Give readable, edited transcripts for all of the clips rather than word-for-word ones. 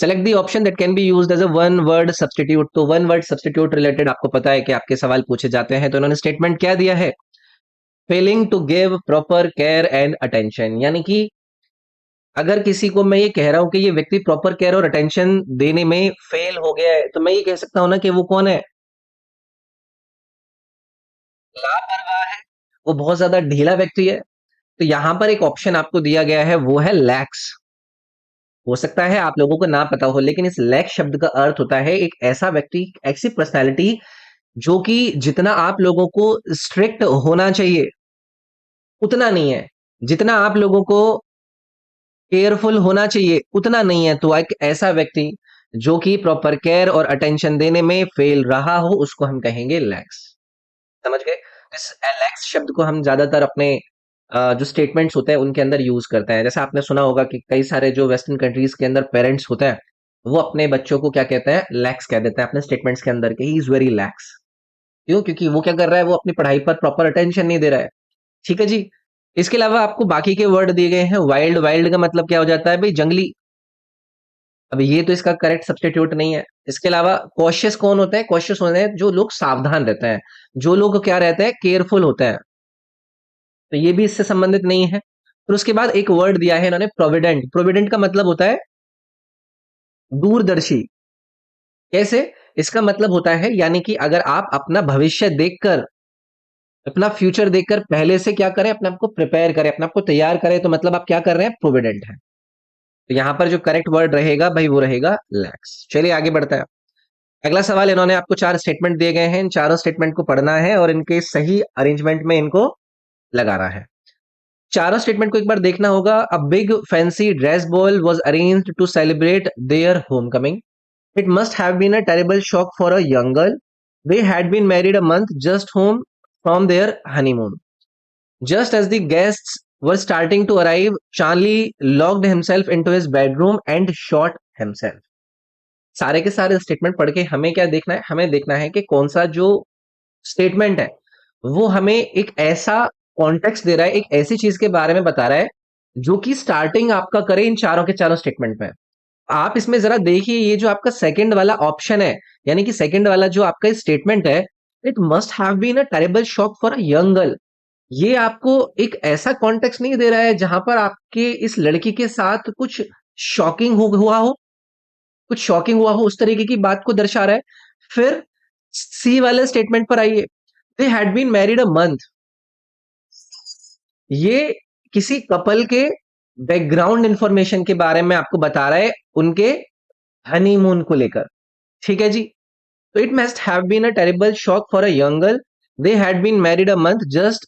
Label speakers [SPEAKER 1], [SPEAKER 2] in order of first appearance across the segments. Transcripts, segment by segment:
[SPEAKER 1] Select the option that can be used as a one word substitute. तो one word substitute related आपको पता है कि आपके सवाल पूछे जाते हैं। तो इन्होंने स्टेटमेंट क्या दिया है? Failing to give proper care and attention, यानी कि अगर किसी को मैं ये कह रहा हूं कि ये व्यक्ति प्रॉपर केयर और अटेंशन देने में फेल हो गया है, तो मैं ये कह सकता हूं ना कि वो कौन है? लापरवाह है, वो बहुत ज्यादा ढीला व्यक्ति है। तो यहां पर एक ऑप्शन आपको दिया गया है, वो है लैक्स। हो सकता है आप लोगों को ना पता हो, लेकिन इस लैक्स शब्द का अर्थ होता है एक ऐसा व्यक्ति, ऐसी पर्सनैलिटी जो कि जितना आप लोगों को स्ट्रिक्ट होना चाहिए उतना नहीं है, जितना आप लोगों को केयरफुल होना चाहिए उतना नहीं है। तो एक ऐसा व्यक्ति जो कि प्रॉपर केयर और अटेंशन देने में फेल रहा हो, उसको हम कहेंगे लैक्स। समझ गए? इस लैक्स शब्द को हम ज्यादातर अपने जो स्टेटमेंट्स होते हैं उनके अंदर यूज करते हैं। जैसे आपने सुना होगा कि कई सारे जो वेस्टर्न कंट्रीज के अंदर पेरेंट्स होते हैं, वो अपने बच्चों को क्या कहते हैं? लैक्स कह देते हैं अपने स्टेटमेंट्स के अंदर, कि ही इज वेरी लैक्स। क्यों? क्योंकि वो क्या कर रहा है? वो अपनी पढ़ाई पर प्रॉपर अटेंशन नहीं दे रहा है। ठीक है जी। इसके अलावा आपको बाकी के वर्ड दिए गए हैं। वाइल्ड, वाइल्ड का मतलब क्या हो जाता है भाई? जंगली। अब ये तो इसका करेक्ट सब्स्टिट्यूट नहीं है। इसके अलावा कॉशियस कौन होता है? कॉशियस होते हैं जो लोग सावधान रहते हैं, जो लोग क्या रहते हैं? केयरफुल होते हैं। तो ये भी इससे संबंधित नहीं है। फिर उसके बाद एक वर्ड दिया है इन्होंने, प्रोविडेंट। प्रोविडेंट का मतलब होता है दूरदर्शी। कैसे? इसका मतलब होता है, यानी कि अगर आप अपना भविष्य देखकर, अपना फ्यूचर देखकर पहले से क्या करें? अपने आप को प्रिपेयर करें, अपने आप को तैयार करें, तो मतलब आप क्या कर रहे हैं? प्रोविडेंट है। तो यहां पर जो करेक्ट वर्ड रहेगा भाई, वो रहेगा लैक्स। चलिए आगे बढ़ता है। अगला सवाल, इन्होंने आपको 4 स्टेटमेंट दिए गए हैं। इन चारों स्टेटमेंट को पढ़ना है और इनके सही अरेंजमेंट में इनको लगाना है। चारों स्टेटमेंट को एक बार देखना होगा। A big fancy dress ball was arranged to celebrate their homecoming. It must have been a terrible shock for a young girl. They had been married a month just home from their honeymoon. Just as the guests were starting to arrive, Charlie locked himself into his bedroom and shot himself. सारे के सारे statement पढ़ के हमें क्या देखना है? हमें देखना है कि कौन सा जो स्टेटमेंट है वो हमें एक ऐसा कॉन्टेक्स्ट दे रहा है, एक ऐसी चीज के बारे में बता रहा है जो कि स्टार्टिंग आपका करे इन चारों के चारों स्टेटमेंट में। आप इसमें जरा देखिए, ये जो आपका सेकंड वाला ऑप्शन है, यानी कि सेकंड वाला जो आपका स्टेटमेंट है, it must have been a terrible shock for a young girl. ये आपको एक ऐसा कॉन्टेक्स्ट नहीं दे रहा है जहां पर आपके इस लड़की के साथ कुछ शॉकिंग हुआ हो, कुछ शॉकिंग हुआ हो, उस तरीके की बात को दर्शा रहा है। फिर सी वाले स्टेटमेंट पर आइए। They had been married a month. ये किसी कपल के बैकग्राउंड इंफॉर्मेशन के बारे में आपको बता रहा है, उनके हनीमून को लेकर। ठीक है जी। तो it must have been a terrible shock for a young girl. They had been married a month just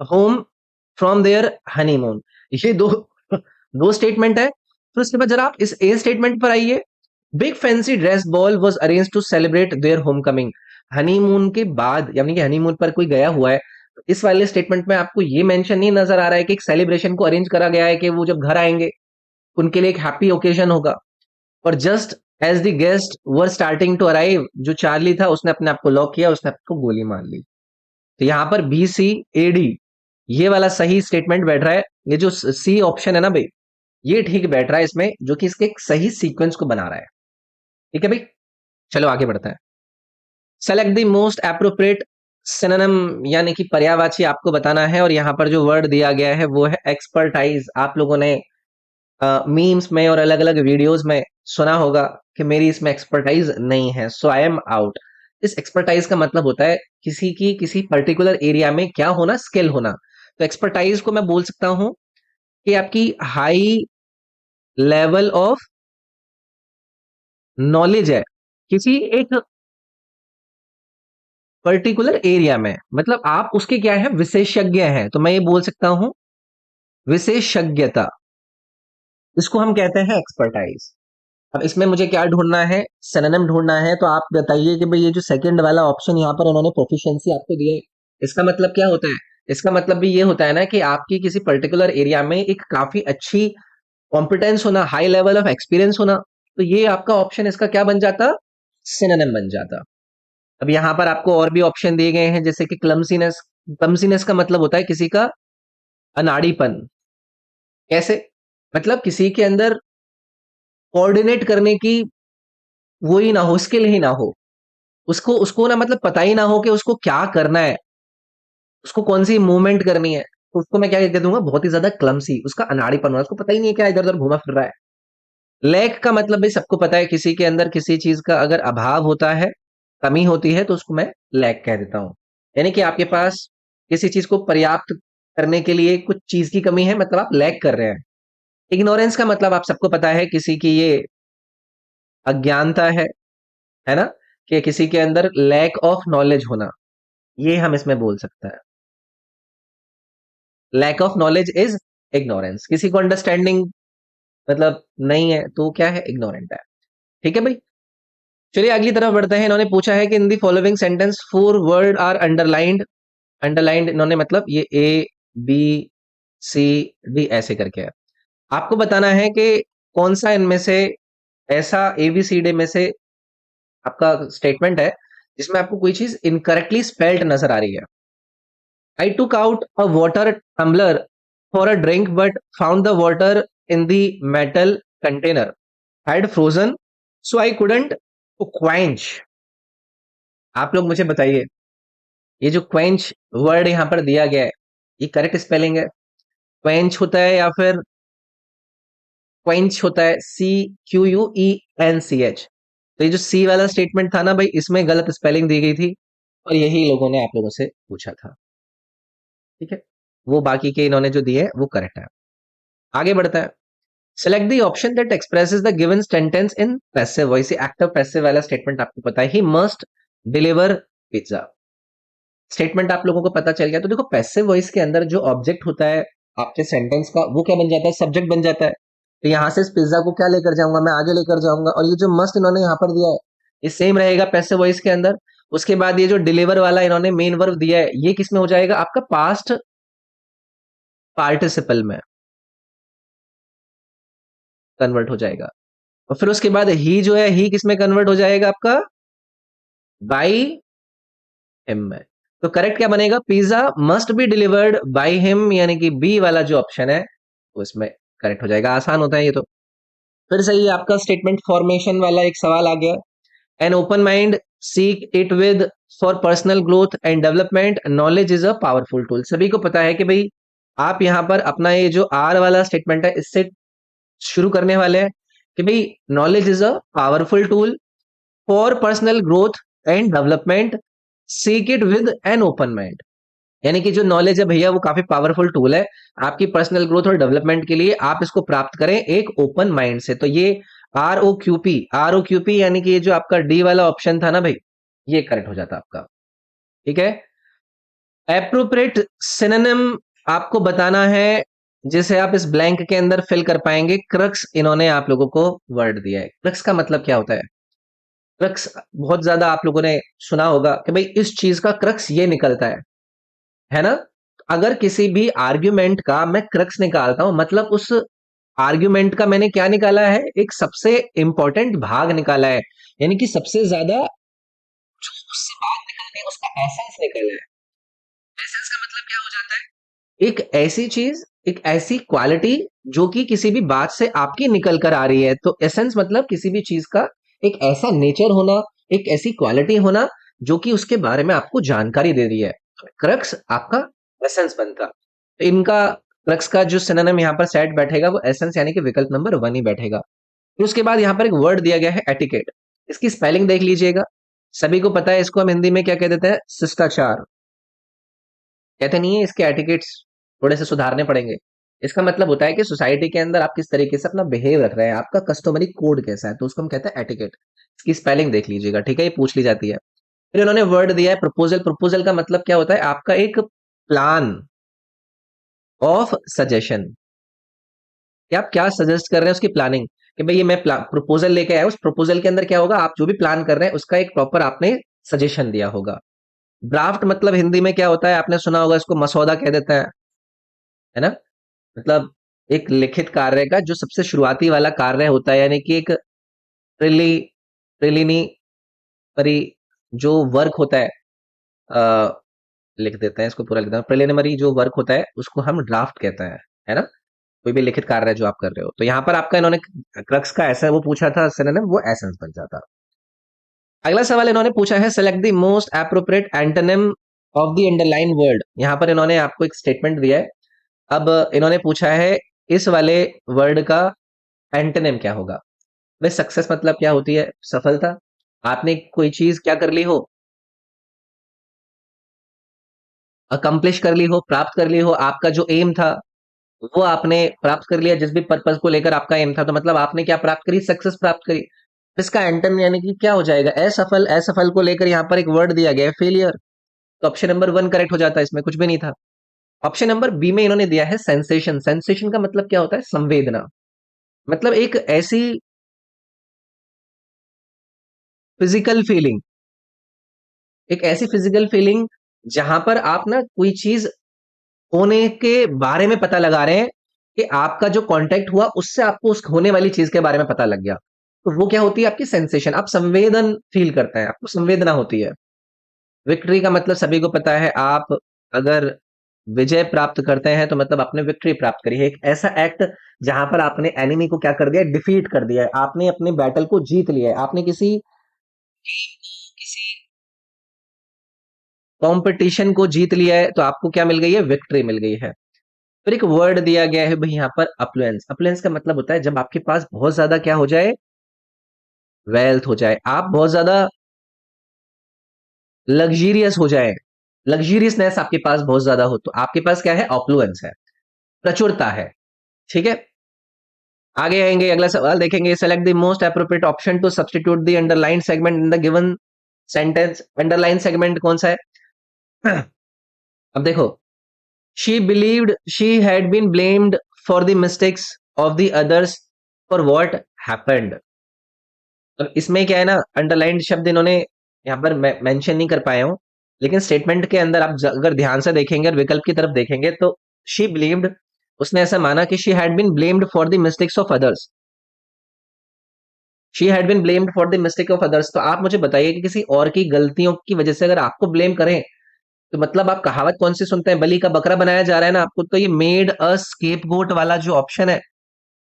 [SPEAKER 1] home from their honeymoon. ये दो दो स्टेटमेंट है। फिर उसके बाद जरा आप इस ए स्टेटमेंट पर आइए। Big fancy dress ball was arrange to celebrate their homecoming. Honeymoon के बाद, यानी कि हनीमून पर कोई गया हुआ है, तो इस वाले स्टेटमेंट में आपको ये मेंशन नहीं नजर आ रहा है कि एक सेलिब्रेशन को अरेंज करा गया है कि वो जब घर आएंगे उनके लिए एक हैप्पी ओकेजन होगा। और just as the guest were starting to arrive, जो चार्ली था उसने अपने आप को लॉक किया, उसने आपको गोली मार ली। तो यहां पर बी सी ए डी, ये वाला सही स्टेटमेंट बैठ रहा है। ये जो सी ऑप्शन है ना भाई, ये ठीक बैठ रहा है इसमें, जो कि इसके एक सही सीक्वेंस को बना रहा है। ठीक है भाई। चलो आगे बढ़ते हैं। Select the most appropriate synonym, यानी कि पर्यायवाची आपको बताना है। और यहाँ पर जो वर्ड दिया गया है वो है एक्सपर्टाइज। आप लोगों ने मीम्स में और अलग अलग वीडियोस में सुना होगा कि मेरी इसमें एक्सपर्टाइज नहीं है, सो आई एम आउट। इस एक्सपर्टाइज का मतलब होता है किसी की किसी पर्टिकुलर एरिया में क्या होना? स्किल होना। तो एक्सपर्टाइज को मैं बोल सकता हूं कि आपकी हाई लेवल ऑफ नॉलेज है किसी एक पर्टिकुलर एरिया में, मतलब आप उसके क्या है? विशेषज्ञ हैं। तो मैं ये बोल सकता हूं विशेषज्ञता, इसको हम कहते हैं एक्सपर्टाइज। अब इसमें मुझे क्या ढूंढना है? सिनोनिम ढूंढना है। तो आप बताइए कि भाई ये जो सेकंड वाला ऑप्शन यहाँ पर उन्होंने प्रोफिशिएंसी आपको दिया है, इसका मतलब क्या होता है? इसका मतलब भी ये होता है ना कि आपकी किसी पर्टिकुलर एरिया में एक काफी अच्छी कॉम्पिटेंस होना, हाई लेवल ऑफ एक्सपीरियंस होना। तो ये आपका ऑप्शन इसका क्या बन जाता? सिनोनिम बन जाता। अब यहाँ पर आपको और भी ऑप्शन दिए गए हैं, जैसे कि क्लमसीनेस। क्लमसीनेस का मतलब होता है किसी का अनाड़ीपन। कैसे? मतलब किसी के अंदर कोऑर्डिनेट करने की वो ही ना हो, स्किल ही ना हो, उसको उसको ना मतलब पता ही ना हो कि उसको क्या करना है, उसको कौन सी मूवमेंट करनी है, तो उसको मैं क्या कह दूंगा, बहुत ही ज्यादा क्लमसी, उसका अनाड़ीपन होना, उसको पता ही नहीं है क्या इधर उधर घुमा फिर रहा है। लैक का मतलब भाई सबको पता है, किसी के अंदर किसी चीज का अगर अभाव होता है, कमी होती है, तो उसको मैं लैक कह देता हूं। यानी कि आपके पास किसी चीज को पर्याप्त करने के लिए कुछ चीज की कमी है, मतलब आप लैक कर रहे हैं। इग्नोरेंस का मतलब आप सबको पता है, किसी की ये अज्ञानता है ना, कि किसी के अंदर लैक ऑफ नॉलेज होना, ये हम इसमें बोल सकते हैं। Lack of knowledge is ignorance, किसी को अंडरस्टैंडिंग मतलब नहीं है तो क्या है, इग्नोरेंट है। ठीक है भाई, चलिए अगली तरफ बढ़ते हैं। इन्होंने पूछा है कि in the following sentence four word are underlined. Underlined इन्होंने मतलब ये ए बी सी डी ऐसे करके है। आपको बताना है कि कौन सा इनमें से ऐसा एबीसीडी में से आपका स्टेटमेंट है जिसमें आपको कोई चीज इनकरेक्टली स्पेल्ड नजर आ रही है। I took out a water tumbler for a drink but found the water in the metal container had frozen so I couldn't quench. आप लोग मुझे बताइए, ये जो क्वेंच वर्ड यहाँ पर दिया गया है, ये करेक्ट स्पेलिंग है? क्वेंच होता है या फिर क्वेंच होता है? CQUENCH। तो ये जो सी वाला स्टेटमेंट था ना भाई, इसमें गलत स्पेलिंग दी गई थी, और यही लोगों ने आप लोगों से पूछा था। ठीक है, वो बाकी के इन्होंने जो दिए वो करेक्ट है। आगे बढ़ता है। Select the option that expresses the given sentence in passive voice. Active passive वाला स्टेटमेंट आपको पता है, he must deliver pizza. Statement आप लोगों को पता चल गया। तो देखो, पैसिव वॉइस के अंदर जो ऑब्जेक्ट होता है आपके सेंटेंस का, वो क्या बन जाता है, सब्जेक्ट बन जाता है। तो यहां से इस पिज्जा को क्या लेकर जाऊंगा, मैं आगे लेकर जाऊंगा, और ये जो मस्ट इन्होंने यहाँ पर दिया है, ये सेम रहेगा पैसिव वॉइस के अंदर। उसके बाद ये जो डिलीवर वाला इन्होंने मेन वर्ब दिया है, ये किस में हो जाएगा, आपका पास्ट पार्टिसिपल में कन्वर्ट हो जाएगा। और फिर उसके बाद ही जो है, ही किस में कन्वर्ट हो जाएगा, आपका बाई हिम में। तो करेक्ट क्या बनेगा, pizza must be delivered by him, यानी कि बी वाला जो ऑप्शन है वो इसमें करेक्ट हो जाएगा। आसान होता है ये तो। फिर सही है आपका स्टेटमेंट फॉर्मेशन वाला एक सवाल आ गया। An open mind seek it with for personal growth and development, knowledge is a powerful tool. सभी को पता है कि भाई आप यहाँ पर अपना ये जो आर वाला स्टेटमेंट है, इससे शुरू करने वाले हैं कि भाई knowledge is a powerful tool for personal growth and development, seek it with an open mind. यानी कि जो नॉलेज है भैया, वो काफी पावरफुल टूल है आपकी पर्सनल ग्रोथ और डेवलपमेंट के लिए। आप इसको प्राप्त करें एक ओपन माइंड से। तो ये ROQP यानी कि ये जो आपका डी वाला ऑप्शन था ना भाई, ये करेक्ट हो जाता आपका। ठीक है। एप्रोप्रिएट सिनोनिम आपको बताना है, जिसे आप इस ब्लैंक के अंदर फिल कर पाएंगे। क्रक्स इन्होंने आप लोगों को वर्ड दिया है। क्रक्स का मतलब क्या होता है? क्रक्स बहुत ज्यादा आप लोगों ने सुना होगा कि भाई इस चीज का क्रक्स ये निकलता है ना। अगर किसी भी आर्ग्यूमेंट का मैं क्रक्स निकालता हूं, मतलब उस आर्ग्यूमेंट का मैंने क्या निकाला है, एक सबसे इंपॉर्टेंट भाग निकाला है, यानी कि सबसे ज्यादा जो उससे बात निकलती है, उसका एसेंस निकला है। एसेंस का मतलब क्या हो जाता है, एक ऐसी चीज, एक ऐसी क्वालिटी जो कि किसी भी बात से आपकी निकल कर आ रही है। तो एसेंस मतलब किसी भी चीज का एक ऐसा नेचर होना, एक ऐसी क्वालिटी होना जो कि उसके बारे में आपको जानकारी दे रही है। क्रक्स आपका एसेंस बनता। तो इनका क्रक्स का जो सिनोनिम यहाँ पर सेट बैठेगा, वो एसेंस यानी कि विकल्प नंबर 1 ही बैठेगा। फिर उसके बाद यहाँ पर एक वर्ड दिया गया है एटिकेट। इसकी स्पेलिंग देख लीजिएगा। सभी को पता है इसको हम हिंदी में क्या कह देते हैं, शिष्टाचार कहते नहीं है, इसके एटिकेट्स थोड़े से सुधारने पड़ेंगे। इसका मतलब होता है कि सोसाइटी के अंदर आप किस तरीके से अपना बिहेव रख रहे हैं, आपका कस्टमरी कोड कैसा है, तो उसको हम कहते हैं एटिकेट। इसकी स्पेलिंग देख लीजिएगा, ठीक है, ये पूछ ली जाती है। फिर उन्होंने वर्ड दिया है प्रपोजल। प्रपोजल का मतलब क्या होता है, आपका एक प्लान ऑफ सजेशन, कि आप क्या सजेस्ट कर रहे हैं, उसकी प्लानिंग, कि भाई ये मैं प्रपोजल लेके आया, उस प्रपोजल के अंदर क्या होगा, आप जो भी प्लान कर रहे हैं उसका एक प्रॉपर आपने सजेशन दिया होगा। ड्राफ्ट मतलब हिंदी में क्या होता है, आपने सुना होगा, इसको मसौदा कह देता है ना। मतलब एक लिखित कार्य का जो सबसे शुरुआती वाला कार्य होता है, यानी कि एक प्रिली प्रिलिनी परी जो वर्क होता है, अ, लिख देते हैं इसको पूरा, लिख देते हैं, प्रिलिमिनरी जो वर्क होता है उसको हम ड्राफ्ट कहते हैं, है ना। कोई भी लिखित कार्य जो आप कर रहे हो, तो यहाँ पर आपका इन्होंने क्रक्स का ऐसा वो पूछा था सिनोनिम, वो एसेंस बन जाता। अगला सवाल इन्होंने पूछा है select the most appropriate antonym of the underline word. यहाँ पर इन्होंने आपको एक स्टेटमेंट दिया है। अब इन्होंने पूछा है इस वाले वर्ड का एंटोनिम क्या होगा। वे सक्सेस मतलब क्या होती है, सफलता। आपने कोई चीज क्या कर ली हो, अकम्प्लिश कर ली हो, प्राप्त कर ली हो, आपका जो एम था वो आपने प्राप्त कर लिया, जिस भी पर्पज को लेकर आपका एम था, तो मतलब आपने क्या प्राप्त करी, सक्सेस प्राप्त करी। इसका एंटोनिम यानी कि क्या हो जाएगा, असफल। असफल को लेकर यहाँ पर एक वर्ड दिया गया है फेलियर, तो ऑप्शन नंबर 1 करेक्ट हो जाता है, इसमें कुछ भी नहीं था। ऑप्शन नंबर बी में इन्होंने दिया है सेंसेशन। सेंसेशन का मतलब क्या होता है, संवेदना। मतलब एक ऐसी फिजिकल फीलिंग, एक ऐसी फिजिकल फीलिंग जहां पर आप ना कोई चीज होने के बारे में पता लगा रहे हैं, कि आपका जो कांटेक्ट हुआ उससे आपको उस होने वाली चीज के बारे में पता लग गया, तो वो क्या होती है आपकी सेंसेशन। आप संवेदन फील करते हैं, आपको संवेदना होती है। विक्ट्री का मतलब सभी को पता है, आप अगर विजय प्राप्त करते हैं तो मतलब आपने विक्ट्री प्राप्त करी है। एक ऐसा एक्ट जहां पर आपने एनिमी को क्या कर दिया, डिफीट कर दिया है, आपने अपने बैटल को जीत लिया है, आपने किसी किसी कॉम्पिटिशन को जीत लिया है, तो आपको क्या मिल गई है, विक्ट्री मिल गई है। फिर एक वर्ड दिया गया है भाई यहाँ पर अप्लुएंस। अप्लुएंस का मतलब होता है जब आपके पास बहुत ज्यादा क्या हो जाए, वेल्थ हो जाए, आप बहुत ज्यादा लग्जीरियस हो जाए, लग्जीरियसनेस आपके पास बहुत ज्यादा हो, तो आपके पास क्या है, ऑप्लुएंस है, प्रचुरता है। ठीक है, आगे आएंगे, अगला सवाल देखेंगे। Select the most appropriate option to substitute the underline segment in the given sentence. Underline segment कौन सा है? अब देखो, she believed she had been blamed for the mistakes of the others for what happened. अब इसमें क्या है ना, अंडरलाइंड शब्द इन्होंने यहाँ पर मेंशन नहीं कर पाए हो, लेकिन स्टेटमेंट के अंदर आप अगर ध्यान से देखेंगे और विकल्प की तरफ देखेंगे तो शी बिलीव्ड, उसने ऐसा माना कि she had been blamed for the mistakes of others. She had been blamed for the mistake of others, तो आप मुझे बताइए कि किसी और की गलतियों की वजह से अगर आपको ब्लेम करें, तो मतलब आप कहावत कौन सी सुनते हैं, बलि का बकरा बनाया जा रहा है ना आपको, तो ये मेड अ स्केपगोट वाला जो ऑप्शन है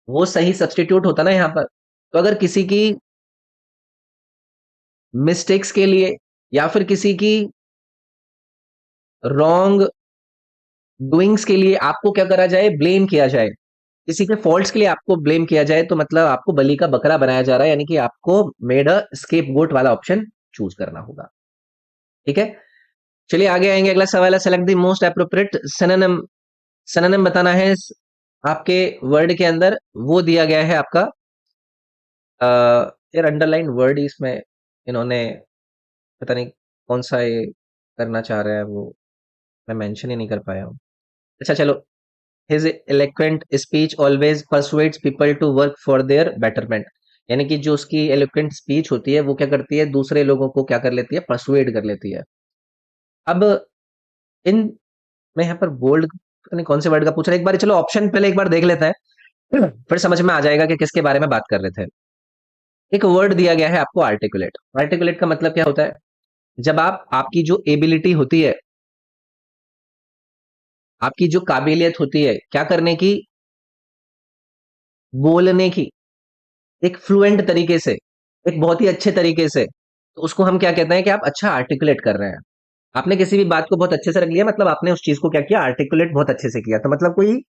[SPEAKER 1] वो सही सब्स्टिट्यूट होता ना यहाँ पर। तो अगर किसी की मिस्टेक्स के लिए या फिर किसी की रॉन्ग डूइंग्स के लिए आपको क्या करा जाए, ब्लेम किया जाए, किसी के फॉल्ट्स के लिए आपको ब्लेम किया जाए, तो मतलब आपको बलि का बकरा बनाया जा रहा है, यानी कि आपको मेड अ स्केपगोट वाला ऑप्शन चूज करना होगा। ठीक है, चलिए आगे आएंगे। अगला सवाल है select the most appropriate synonym. Synonym बताना है आपके वर्ड के अंदर, वो दिया गया है आपका अ, यार अंडरलाइन वर्ड इसमें इन्होंने पता नहीं कौन सा ये करना चाह रहा है, वो मैं मेंशन ही नहीं कर पाया हूँ। अच्छा चलो, his eloquent speech always persuades people to work for their betterment. यानी कि जो उसकी एलोक्वेंट स्पीच होती है वो क्या करती है, दूसरे लोगों को क्या कर लेती है, परसुएड कर लेती है। अब इन मैं यहाँ पर बोल्ड पता नहीं कौन से वर्ड का पूछ रहा है, एक बार चलो ऑप्शन पहले एक बार देख लेते हैं, फिर समझ में आ जाएगा कि किसके बारे में बात कर रहे थे। एक वर्ड दिया गया है आपको आर्टिकुलेट। आर्टिकुलेट का मतलब क्या होता है, जब आप आपकी जो एबिलिटी होती है, आपकी जो काबिलियत होती है क्या करने की, बोलने की, एक फ्लुएंट तरीके से, एक बहुत ही अच्छे तरीके से, तो उसको हम क्या कहते हैं कि आप अच्छा आर्टिकुलेट कर रहे हैं। आपने किसी भी बात को बहुत अच्छे से रख लिया, मतलब आपने उस चीज को क्या किया, आर्टिकुलेट बहुत अच्छे से किया, तो मतलब कोई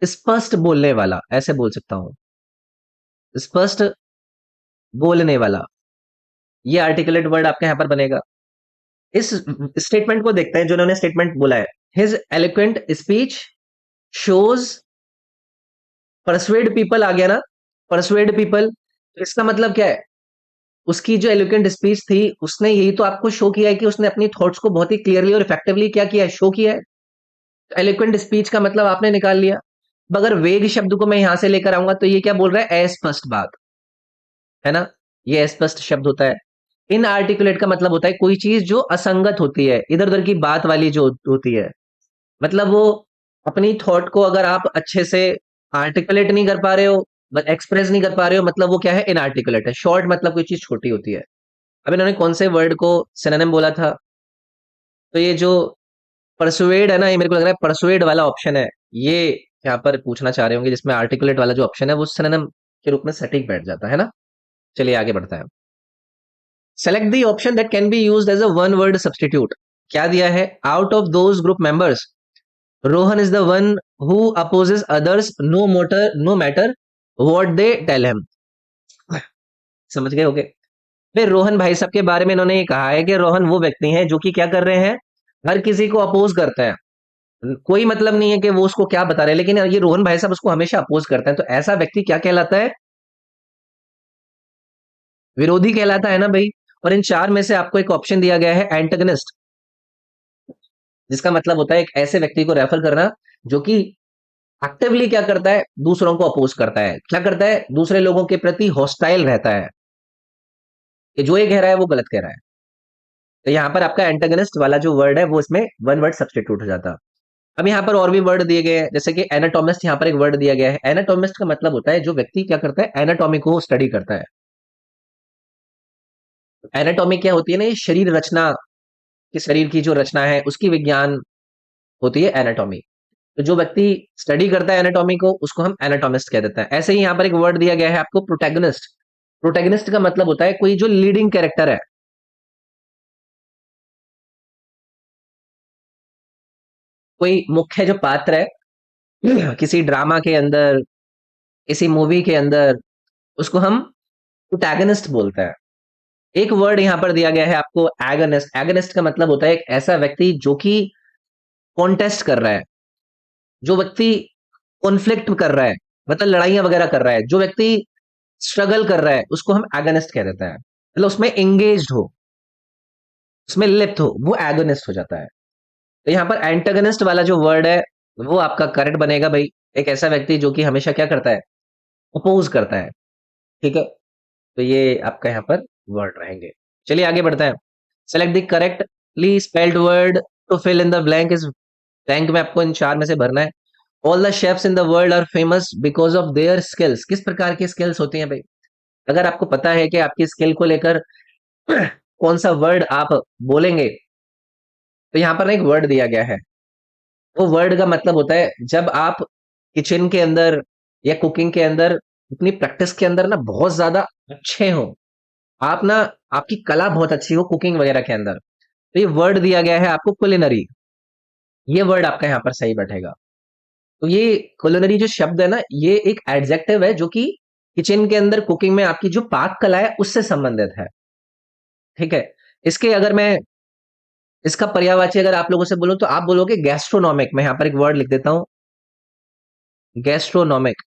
[SPEAKER 1] स्पष्ट बोलने वाला, ऐसे बोल सकता हूं, स्पष्ट बोलने वाला, ये आर्टिकुलेट वर्ड आपके यहां पर बनेगा। इस स्टेटमेंट को देखते हैं, जो उन्होंने स्टेटमेंट बोला है, his eloquent speech shows persuade people, आ गया ना, परसुएड पीपल, तो इसका मतलब क्या है, उसकी जो एलोक्वेंट स्पीच थी उसने यही तो आपको शो किया है कि उसने अपनी थॉट्स को बहुत ही क्लियरली और इफेक्टिवली क्या किया है, शो किया है। एलोक्वेंट स्पीच का मतलब आपने निकाल लिया। अब अगर वेग शब्द को मैं यहां से लेकर आऊंगा तो ये क्या बोल रहा है, अस्पष्ट बात, है ना, ये अस्पष्ट शब्द होता है। इनआर्टिकुलेट का मतलब होता है कोई चीज जो असंगत होती है, इधर उधर की बात वाली जो होती है, मतलब वो अपनी थॉट को अगर आप अच्छे से आर्टिकुलेट नहीं कर पा रहे हो, एक्सप्रेस नहीं कर पा रहे हो, मतलब वो क्या है, इनआर्टिकुलेट है। शॉर्ट मतलब कोई चीज छोटी होती है। अब इन्होंने कौन से वर्ड को सिनोनिम बोला था, तो ये जो परसुएड है ना, ये मेरे को लग रहा है परसुएड वाला ऑप्शन है, ये यहाँ पर पूछना चाह रहे होंगे, जिसमें आर्टिकुलेट वाला जो ऑप्शन है वो सिनोनिम के रूप में सटीक बैठ जाता है ना। चलिए आगे बढ़ता है। Select the option that can be used as a one word substitute. क्या दिया है? Out of those group members, Rohan is the one who opposes others no matter what they tell him. समझ गए होगे? फिर रोहन भाई साहब के बारे में इन्होंने ये कहा है कि रोहन वो व्यक्ति हैं जो कि क्या कर रहे हैं, हर किसी को अपोज करते हैं। कोई मतलब नहीं है कि वो उसको क्या बता रहे हैं, लेकिन ये रोहन भाई साहब उसको हमेशा अपोज करते हैं, तो ऐसा व्यक्ति क्या कहलाता है? विरोधी कहलाता है ना भाई। और इन चार में से आपको एक ऑप्शन दिया गया है एंटेगनिस्ट, जिसका मतलब होता है एक ऐसे व्यक्ति को रेफर करना जो कि एक्टिवली क्या करता है, दूसरों को अपोज करता है, क्या करता है, दूसरे लोगों के प्रति हॉस्टाइल रहता है, कि जो ये कह रहा है वो गलत कह रहा है। तो यहाँ पर आपका एंटेगनिस्ट वाला जो वर्ड है वो इसमें वन वर्ड सब्स्टिट्यूट हो जाता है। अब यहाँ पर और भी वर्ड दिए गए हैं, जैसे कि एनाटोमिस्ट, यहाँ पर एक वर्ड दिया गया है। एनाटोमिस्ट का मतलब होता है जो व्यक्ति क्या करता है, एनाटॉमी को स्टडी करता है। एनाटॉमी क्या होती है ना, ये शरीर रचना, कि शरीर की जो रचना है उसकी विज्ञान होती है एनाटॉमी। तो जो व्यक्ति स्टडी करता है एनाटॉमी को, उसको हम एनाटॉमिस्ट कह देते हैं। ऐसे ही यहाँ पर एक वर्ड दिया गया है आपको प्रोटैगनिस्ट। प्रोटैगनिस्ट का मतलब होता है कोई जो लीडिंग कैरेक्टर है, कोई मुख्य जो पात्र है किसी ड्रामा के अंदर, किसी मूवी के अंदर, उसको हम प्रोटैगनिस्ट बोलते हैं। एक वर्ड यहाँ पर दिया गया है आपको एगनिस्ट। एगनिस्ट का मतलब होता है एक ऐसा व्यक्ति जो कि कॉन्टेस्ट कर रहा है, जो व्यक्ति कॉन्फ्लिक्ट कर रहा है, मतलब लड़ाइयां वगैरह कर रहा है, जो व्यक्ति स्ट्रगल कर रहा है, उसको हम एगनिस्ट कह देते हैं। मतलब उसमें एंगेज्ड हो, उसमें लिप्त हो, वो एगोनिस्ट हो जाता है। तो यहाँ पर एंटागनिस्ट वाला जो वर्ड है वो आपका करेक्ट बनेगा भाई। एक ऐसा व्यक्ति जो कि हमेशा क्या करता है, अपोज करता है। ठीक है, तो ये आपका यहाँ पर वर्ड रहेंगे। चलिए आगे बढ़ते हैं। Select the correctly spelled word to fill in the blank is. Blank में आपको इन चार में से भरना है। All the chefs in the world are famous because of their skills. किस प्रकार की स्किल्स होती हैं भाई? अगर आपको पता है कि आपकी स्किल को लेकर कौन सा वर्ड आप बोलेंगे, तो यहाँ पर ना एक वर्ड दिया गया है। वो वर्ड का मतलब होता है जब आप किचन के अंदर या कुकिंग के अंदर अपनी प्रैक्टिस के अंदर ना बहुत ज्यादा अच्छे हो, आप ना, आपकी कला बहुत अच्छी हो कुकिंग वगैरह के अंदर, तो ये वर्ड दिया गया है आपको कुलिनरी। ये वर्ड आपका यहाँ पर सही बैठेगा। तो ये कुलिनरी जो शब्द है ना, ये एक एडजेक्टिव है जो कि किचन के अंदर कुकिंग में आपकी जो पाक कला है उससे संबंधित है। ठीक है, इसके अगर मैं इसका पर्यायवाची अगर आप लोगों से बोलूं तो आप बोलोगे गैस्ट्रोनॉमिक। मैं यहाँ पर एक वर्ड लिख देता हूँ, गैस्ट्रोनॉमिक।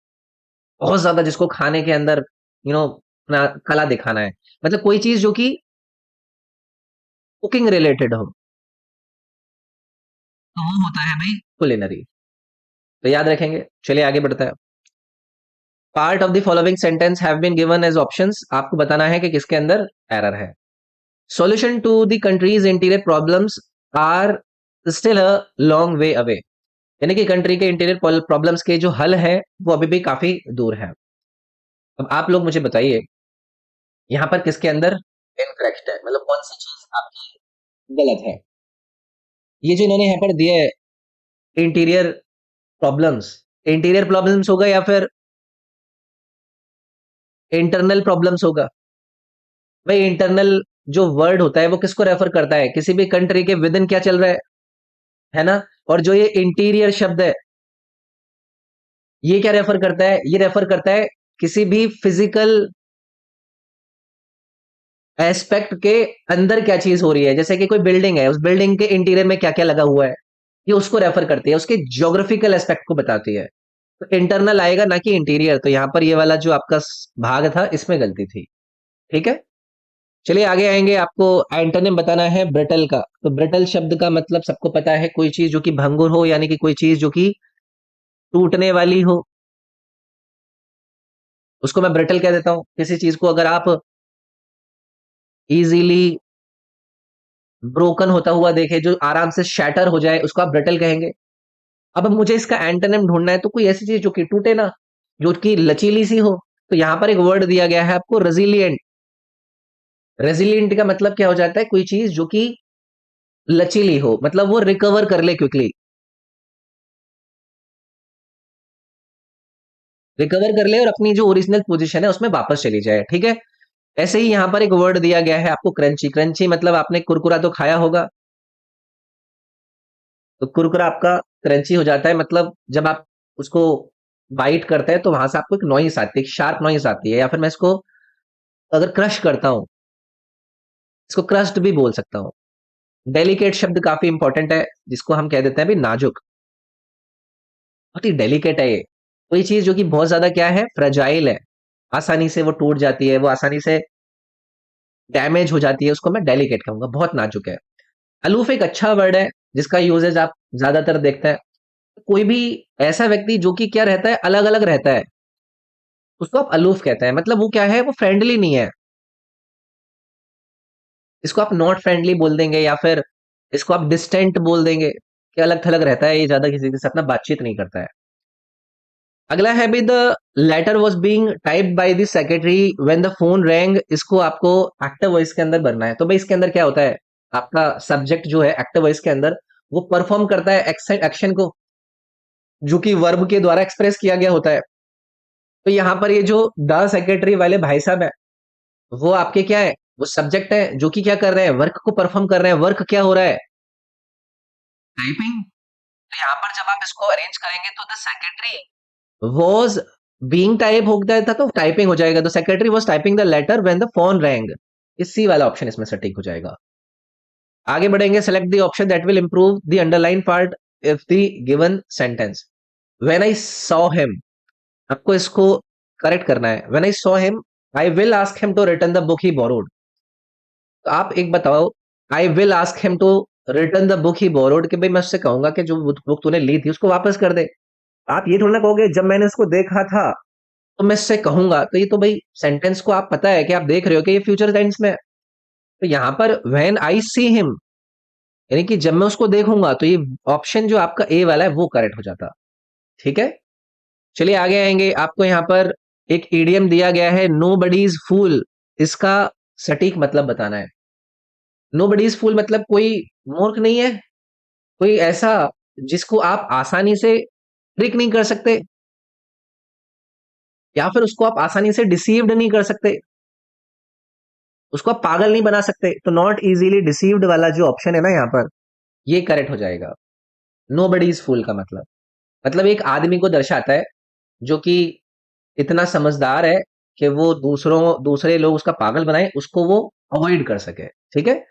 [SPEAKER 1] बहुत ज्यादा जिसको खाने के अंदर अपना कला दिखाना है, मतलब कोई चीज जो कि कुकिंग रिलेटेड हो, तो वो होता है भाई कुलिनरी। तो याद रखेंगे। चलिए आगे बढ़ता है। Part of the following sentence have been given as options. आपको बताना है कि किसके अंदर एरर है। Solution to the country's interior problems are still a long way away. यानी कि कंट्री के इंटीरियर प्रॉब्लम्स के जो हल है वो अभी भी काफी दूर है। अब आप लोग मुझे बताइए यहाँ पर किसके अंदर इनकरेक्ट है, मतलब कौन सी चीज आपकी गलत है। ये जो इन्होंने यहाँ पर दिया है इंटीरियर प्रॉब्लम्स, इंटीरियर प्रॉब्लम्स होगा या फिर इंटरनल प्रॉब्लम्स होगा? भाई इंटरनल जो वर्ड होता है वो किसको रेफर करता है, किसी भी कंट्री के विद इन क्या चल रहा है ना। और जो ये इंटीरियर शब्द है ये क्या रेफर करता है, ये रेफर करता है किसी भी फिजिकल एस्पेक्ट के अंदर क्या चीज हो रही है। जैसे कि कोई बिल्डिंग है, उस बिल्डिंग के इंटीरियर में क्या क्या लगा हुआ है, ये उसको रेफर करती है, उसके ज्योग्राफिकल एस्पेक्ट को बताती है। तो इंटरनल आएगा ना कि इंटीरियर। तो यहाँ पर ये वाला जो आपका भाग था इसमें गलती थी। ठीक है, चलिए आगे आएंगे। आपको एंटोनिम बताना है ब्रिटल का। तो ब्रिटल शब्द का मतलब सबको पता है, कोई चीज जो कि भंगुर हो, यानी कि कोई चीज जो कि टूटने वाली हो, उसको मैं ब्रिटल कह देता हूं। किसी चीज को अगर आप इजीली ब्रोकन होता हुआ देखे, जो आराम से शैटर हो जाए, उसको आप ब्रिटल कहेंगे। अब मुझे इसका एंटोनिम ढूंढना है, तो कोई ऐसी चीज जो कि टूटे ना, जो कि लचीली सी हो। तो यहां पर एक वर्ड दिया गया है आपको रेजिलिएंट। रेजिलिएंट का मतलब क्या हो जाता है, कोई चीज जो कि लचीली हो, मतलब वो रिकवर कर ले क्विकली। रिकवर कर ले और अपनी जो ओरिजिनल पोजीशन है उसमें वापस चली जाए, ठीक है। ऐसे ही यहाँ पर एक वर्ड दिया गया है आपको, क्रंची। क्रंची मतलब आपने कुरकुरा तो खाया होगा, तो कुरकुरा आपका क्रंची हो जाता है, मतलब जब आप उसको बाइट करते हैं तो वहां से आपको एक नॉइस आती है, एक शार्प नॉइस आती है। या फिर मैं इसको अगर क्रश करता हूँ, इसको क्रस्ट भी बोल सकता हूँ। डेलिकेट शब्द काफी इंपॉर्टेंट है, जिसको हम कह देते हैं भी नाजुक। बहुत ही डेलिकेट है ये, कोई चीज जो कि बहुत ज्यादा क्या है, फ्रेजाइल है, आसानी से वो टूट जाती है, वो आसानी से डैमेज हो जाती है, उसको मैं डेलिकेट कहूंगा, बहुत नाजुक है। अलूफ एक अच्छा वर्ड है जिसका यूजेज आप ज्यादातर देखते हैं। कोई भी ऐसा व्यक्ति जो कि क्या रहता है, अलग अलग रहता है, उसको आप अलूफ कहते हैं। मतलब वो क्या है, वो फ्रेंडली नहीं है। इसको आप नॉट फ्रेंडली बोल देंगे, या फिर इसको आप डिस्टेंट बोल देंगे कि अलग थलग रहता है, ये ज्यादा किसी के साथ अपना बातचीत नहीं करता है। अगला है भी, the letter was being type by the secretary when the phone rang. इसको आपको एक्टिव वॉइस के अंदर भरना है। तो भाई इसके अंदर क्या होता है, आपका सब्जेक्ट जो है एक्टिव वॉइस के अंदर, वो परफॉर्म करता है एक्शन को, जो कि वर्ब के द्वारा एक्सप्रेस किया गया होता है। तो यहाँ पर ये जो द सेक्रेटरी वाले भाई साहब है, वो आपके क्या है, वो सब्जेक्ट है जो कि क्या कर रहे हैं, वर्क को परफॉर्म कर रहे हैं। वर्क क्या हो रहा है, टाइपिंग। तो यहाँ पर जब आप इसको अरेंज करेंगे तो the secretary was being type हो जाता, तो टाइपिंग हो जाएगा। The secretary was typing the letter when the phone rang. इसी वाला ऑप्शन इसमें सटीक हो जाएगा। आगे बढ़ेंगे, select the option that will improve the underline part if the given sentence. When I saw him, आपको इसको करेक्ट करना है। When I saw him I will ask him to return the book he borrowed. तो आप एक बताओ, I will ask him to return the book he borrowed, कि भाई मैं उससे कहूंगा कि जो बुक तूने ली थी उसको वापस कर दे। आप ये थोड़ा ना कहोगे जब मैंने उसको देखा था तो मैं इससे कहूंगा। तो ये तो भाई सेंटेंस को आप पता है कि आप देख रहे हो कि ये फ्यूचर टेंस में है। तो यहां पर व्हेन आई सी हिम, यानी कि जब मैं उसको देखूंगा, तो ये ऑप्शन जो आपका ए वाला है वो करेक्ट हो जाता। ठीक है, चलिए आगे आएंगे। आपको यहाँ पर एक ईडियम दिया गया है, नो बडीज फूल। इसका सटीक मतलब बताना है। नो बडीज फूल मतलब कोई मूर्ख नहीं है, कोई ऐसा जिसको आप आसानी से ट्रिक नहीं कर सकते, या फिर उसको आप आसानी से डिसीव्ड नहीं कर सकते, उसको आप पागल नहीं बना सकते। तो नॉट इजीली डिसीव्ड वाला जो ऑप्शन है ना यहाँ पर, ये करेक्ट हो जाएगा। नो बडी इज फूल का मतलब एक आदमी को दर्शाता है जो कि इतना समझदार है कि वो दूसरे लोग उसका पागल बनाए, उसको वो अवॉइड कर सके। ठीक है,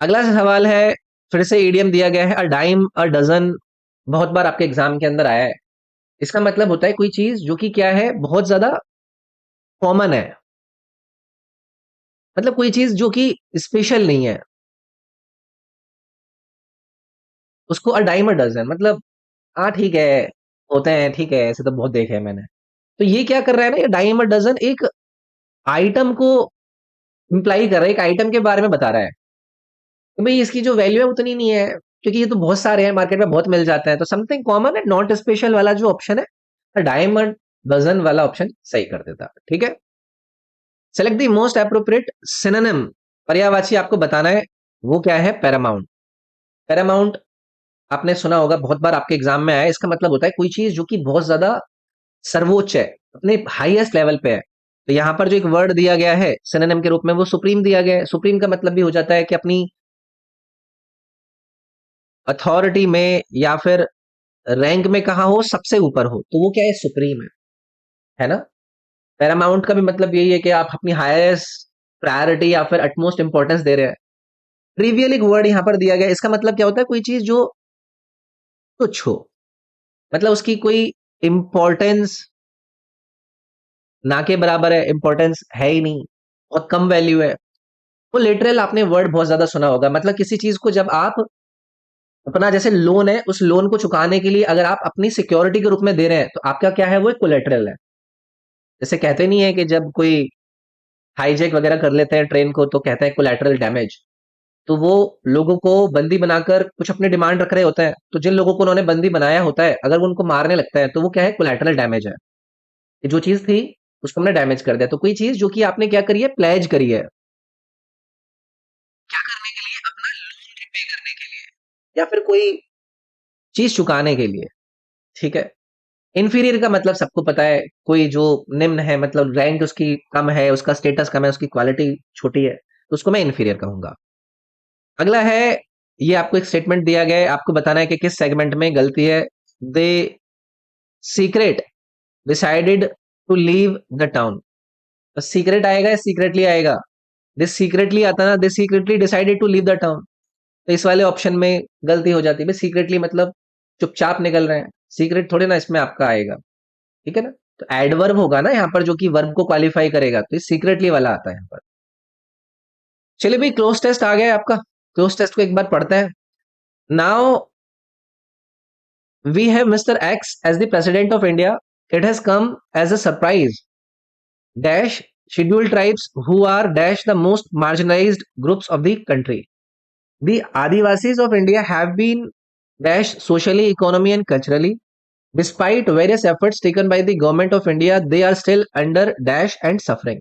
[SPEAKER 1] अगला सवाल है, फिर से ईडियम दिया गया है, अ डाइम अ डजन। बहुत बार आपके एग्जाम के अंदर आया है। इसका मतलब होता है कोई चीज जो कि क्या है, बहुत ज्यादा कॉमन है, मतलब कोई चीज जो कि स्पेशल नहीं है, उसको अ डाइम अ डजन मतलब, हाँ ठीक है, होते हैं, ठीक है, ऐसे तो बहुत देखे हैं मैंने। तो ये क्या कर रहा है ना, ये डाइम अ डजन एक आइटम को इंप्लाई कर रहा है, एक आइटम के बारे में बता रहा है कि भाई इसकी जो वैल्यू है उतनी नहीं है, क्योंकि ये तो बहुत सारे हैं, मार्केट में बहुत मिल जाता है। तो समथिंग कॉमन है, नॉट स्पेशल वाला जो ऑप्शन है, डाइम अ डजन वाला ऑप्शन सही कर देता। ठीक है, select the most appropriate synonym. पर्यायवाची आपको बताना है, वो क्या है, पैरामाउंट। पैरामाउंट आपने सुना होगा, बहुत बार आपके एग्जाम में आया है। इसका मतलब होता है कोई चीज जो कि बहुत ज्यादा सर्वोच्च है, अपने हाईएस्ट लेवल पे है। तो यहाँ पर जो एक वर्ड दिया गया है सिनोनिम के रूप में, वो सुप्रीम दिया गया है। सुप्रीम का मतलब भी हो जाता है कि अपनी अथॉरिटी में या फिर रैंक में कहा हो, सबसे ऊपर हो, तो वो क्या है, सुप्रीम है ना। पैरामाउंट का भी मतलब यही है कि आप अपनी हाईएस्ट प्रायोरिटी या फिर अटमोस्ट इंपॉर्टेंस दे रहे हैं। ट्रिवियल एक वर्ड यहाँ पर दिया गया है, इसका मतलब क्या होता है, कोई चीज जो तुच्छ हो, मतलब उसकी कोई इंपॉर्टेंस ना के बराबर है, इंपॉर्टेंस है ही नहीं, बहुत कम वैल्यू है। वो लिटरल आपने वर्ड बहुत ज्यादा सुना होगा, मतलब किसी चीज को जब आप अपना जैसे लोन है, उस लोन को चुकाने के लिए अगर आप अपनी सिक्योरिटी के रूप में दे रहे हैं, तो आपका क्या है, वो एक कोलेटरल है। जैसे कहते नहीं है कि जब कोई हाईजैक वगैरह कर लेते हैं ट्रेन को, तो कहते हैं कोलेटरल डैमेज। तो वो लोगों को बंदी बनाकर कुछ अपने डिमांड रख रहे होते हैं, तो जिन लोगों को उन्होंने बंदी बनाया होता है, अगर वो उनको मारने लगता है, तो वो क्या है, कोलेटरल डैमेज है। कि जो चीज थी उसको हमने डैमेज कर दिया। तो कोई चीज जो कि आपने क्या करी है, प्लेज करी है, क्या करने के लिए, अपना लोन रिपे करने के लिए, या फिर कोई चीज चुकाने के लिए। ठीक है, इंफीरियर का मतलब सबको पता है, कोई जो निम्न है, मतलब रैंक उसकी कम है, उसका स्टेटस कम है, उसकी क्वालिटी छोटी है, तो उसको मैं इंफीरियर कहूंगा। अगला है, ये आपको एक स्टेटमेंट दिया गया है, आपको बताना है कि किस सेगमेंट में गलती है। They secret decided to leave the town. तो सीक्रेट आएगा या सीक्रेटली आएगा? दिस सीक्रेटली आता ना, this secretly decided to leave the town. तो इस वाले ऑप्शन में गलती हो जाती है भाई, सीक्रेटली मतलब चुपचाप निकल रहे हैं, सीक्रेट थोड़े ना इसमें आपका आएगा, ठीक है ना। तो एडवर्ब होगा ना यहाँ पर जो कि वर्ब को क्वालिफाई करेगा, तो सीक्रेटली वाला आता है यहाँ पर। चलिए भाई, क्लोज टेस्ट आ गया है आपका, क्लोज टेस्ट को एक बार पढ़ते हैं। Now we have mister X as the president of India, it has come as a surprise dash scheduled tribes who are dash the most marginalized groups of the country. The Adivasis of India have been dash socially, economy and culturally. Despite various efforts taken by the government of India, they are still under dash and suffering.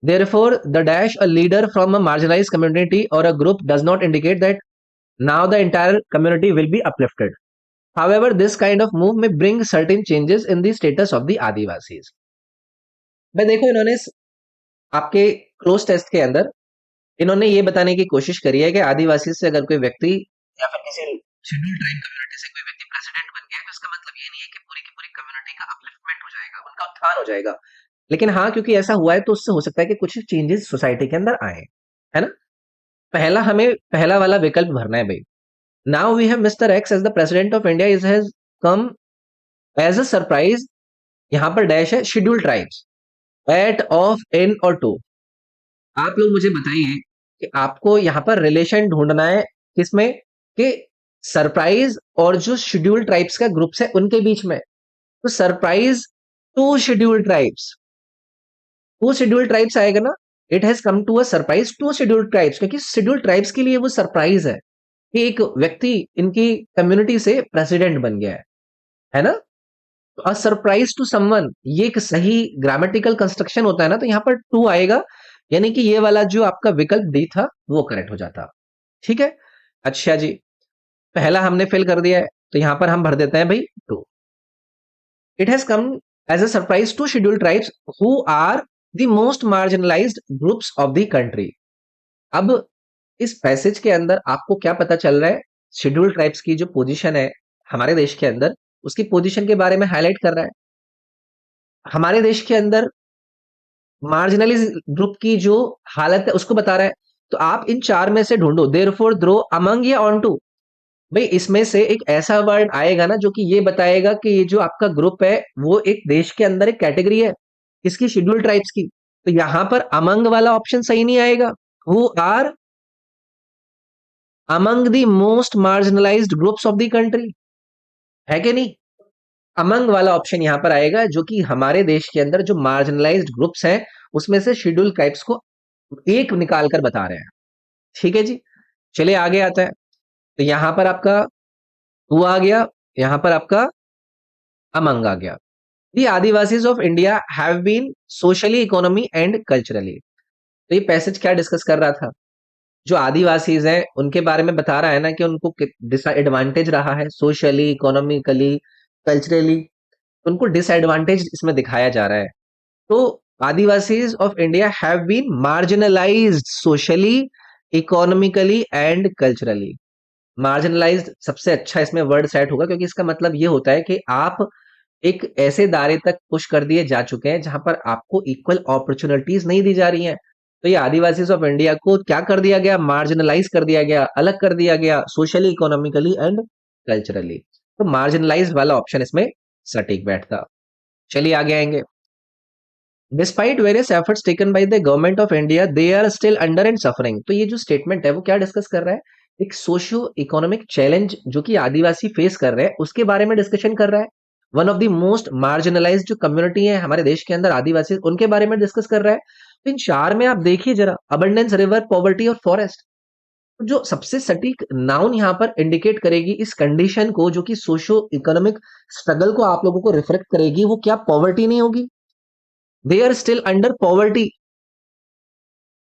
[SPEAKER 1] Therefore, the dash a leader from a marginalized community or a group does not indicate that now the entire community will be uplifted. However, this kind of move may bring certain changes in the status of the Adivasis. मैं देखो, इन्होंने आपके cloze test के अंदर इन्होंने ये बताने की कोशिश करी है कि आदिवासी से अगर कोई व्यक्ति या फिर किसी शेड्यूल ट्राइब कम्युनिटी से कोई व्यक्ति प्रेसिडेंट बन गया है, तो इसका मतलब ये नहीं है कि पूरी की पूरी कम्युनिटी का अपलिफ्टमेंट हो जाएगा, उनका उत्थान हो जाएगा। लेकिन हाँ, क्योंकि ऐसा हुआ है तो उससे हो सकता है कि कुछ चेंजेस सोसाइटी के अंदर आए, है ना। पहला वाला विकल्प भरना है भाई। Now we have mister X as the president of India, is has come as a surprise, यहाँ पर डैश है schedule tribes at of in और टू। आप लोग मुझे बताइए कि आपको यहाँ पर रिलेशन ढूंढना है किसमें, कि सरप्राइज और जो शेड्यूल ट्राइब्स का ग्रुप्स है उनके बीच में। तो surprise to schedule tribes, to schedule tribes आएगा ना। It has come to a surprise to schedule tribes, क्योंकि शेड्यूल ट्राइब्स के लिए वो सरप्राइज है कि एक व्यक्ति इनकी कम्युनिटी से प्रेसिडेंट बन गया है ना। तो अ सरप्राइज टू समवन, ये एक सही ग्रामेटिकल कंस्ट्रक्शन होता है ना, तो यहाँ पर टू आएगा, यानी कि ये वाला जो आपका विकल्प डी था वो करेक्ट हो जाता। ठीक है, अच्छा जी, पहला हमने फिल कर दिया है, तो यहां पर हम भर देते हैं भाई to. It has come as a surprise to scheduled tribes who are the most marginalised groups of the country. अब इस पैसेज के अंदर आपको क्या पता चल रहा है, शेड्यूल्ड ट्राइब्स की जो पोजीशन है हमारे देश के अंदर, उसकी पोजीशन के बारे में हाईलाइट कर रहा है। हमारे देश के अंदर मार्जिनलाइज ग्रुप की जो हालत है उसको बता रहा है। तो आप इन चार में से ढूंढो, देयरफॉर थ्रो अमंग या ऑन टू। भाई इसमें से एक ऐसा वर्ड आएगा ना जो कि ये बताएगा कि ये जो आपका ग्रुप है वो एक देश के अंदर एक कैटेगरी है, इसकी शेड्यूल ट्राइब्स की। तो यहां पर अमंग वाला ऑप्शन सही नहीं आएगा। Who are among the most marginalised groups of the country, है कि नहीं। अमंग वाला ऑप्शन यहां पर आएगा जो कि हमारे देश के अंदर जो मार्जिनलाइज्ड ग्रुप्स हैं उसमें से शेड्यूल ट्राइब्स को एक निकाल कर बता रहे हैं। ठीक है जी, चलिए आगे आता है। तो यहां पर आपका हु आ गया, यहां पर आपका अमंग आ गया। The Adivasis of India have been socially, economy and culturally। तो ये पैसेज क्या डिस्कस कर रहा था, जो आदिवासीज हैं उनके बारे में बता रहा है ना कि उनको डिसएडवांटेज रहा है सोशली, इकोनॉमिकली, कल्चरली, उनको डिसएडवांटेज इसमें दिखाया जा रहा है। तो Adivasis of India have been marginalised socially, economically and culturally. Marginalised सबसे अच्छा इसमें वर्ड सेट होगा, क्योंकि इसका मतलब ये होता है कि आप एक ऐसे दायरे तक पुश कर दिए जा चुके हैं जहां पर आपको इक्वल अपॉर्चुनिटीज नहीं दी जा रही हैं। तो ये आदिवासीज ऑफ इंडिया को क्या कर दिया गया, मार्जिनलाइज कर दिया गया, अलग कर दिया गया सोशली, इकोनॉमिकली एंड कल्चरली। तो मार्जिनलाइज वाला ऑप्शन इसमें सटीक बैठता। चलिए आगे आएंगे। Despite various efforts taken by the government of India, they are still under and suffering. तो ये जो स्टेटमेंट है वो क्या डिस्कस कर रहा है, एक सोशियो इकोनॉमिक चैलेंज जो कि आदिवासी फेस कर रहे हैं उसके बारे में डिस्कशन कर रहा है। One of the most marginalised जो कम्युनिटी है हमारे देश के अंदर आदिवासी, उनके बारे में डिस्कस कर रहा है। तो इन चार में आप देखिए जरा, अबंडेंस, रिवर, पॉवर्टी और फॉरेस्ट। तो जो सबसे सटीक नाउन यहाँ पर इंडिकेट करेगी इस कंडीशन को, जो कि सोशियो इकोनॉमिक स्ट्रगल को आप लोगों को रिफ्लेक्ट करेगी, वो क्या पॉवर्टी नहीं होगी। They are still under poverty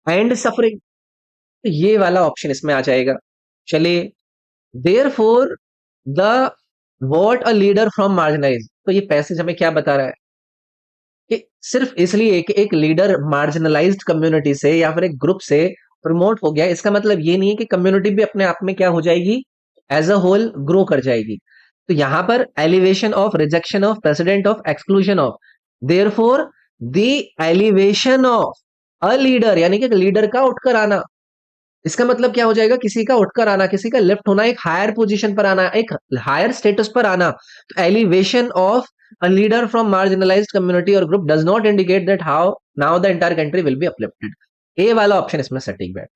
[SPEAKER 1] and suffering, तो ये वाला ऑप्शन इसमें आ जाएगा। चलिए, therefore the what a leader from marginalise, तो ये पैसेज हमें क्या बता रहा है कि सिर्फ इसलिए कि एक लीडर मार्जिनलाइज्ड कम्युनिटी से या फिर एक ग्रुप से प्रमोट हो गया, इसका मतलब ये नहीं है कि कम्युनिटी भी अपने आप में क्या हो जाएगी, एज अ होल ग्रो कर जाएगी। तो यहां पर elevation of, rejection of, president of, exclusion of, therefore the elevation of a leader, यानी कि लीडर का उठकर आना, इसका मतलब क्या हो जाएगा, किसी का उठकर आना, किसी का लिफ्ट होना, एक हायर पोजीशन पर आना, एक हायर स्टेटस पर आना। तो elevation of a leader from marginalised community और group does not indicate that how now the entire country will be uplifted. A वाला ऑप्शन इसमें सटीक बैठ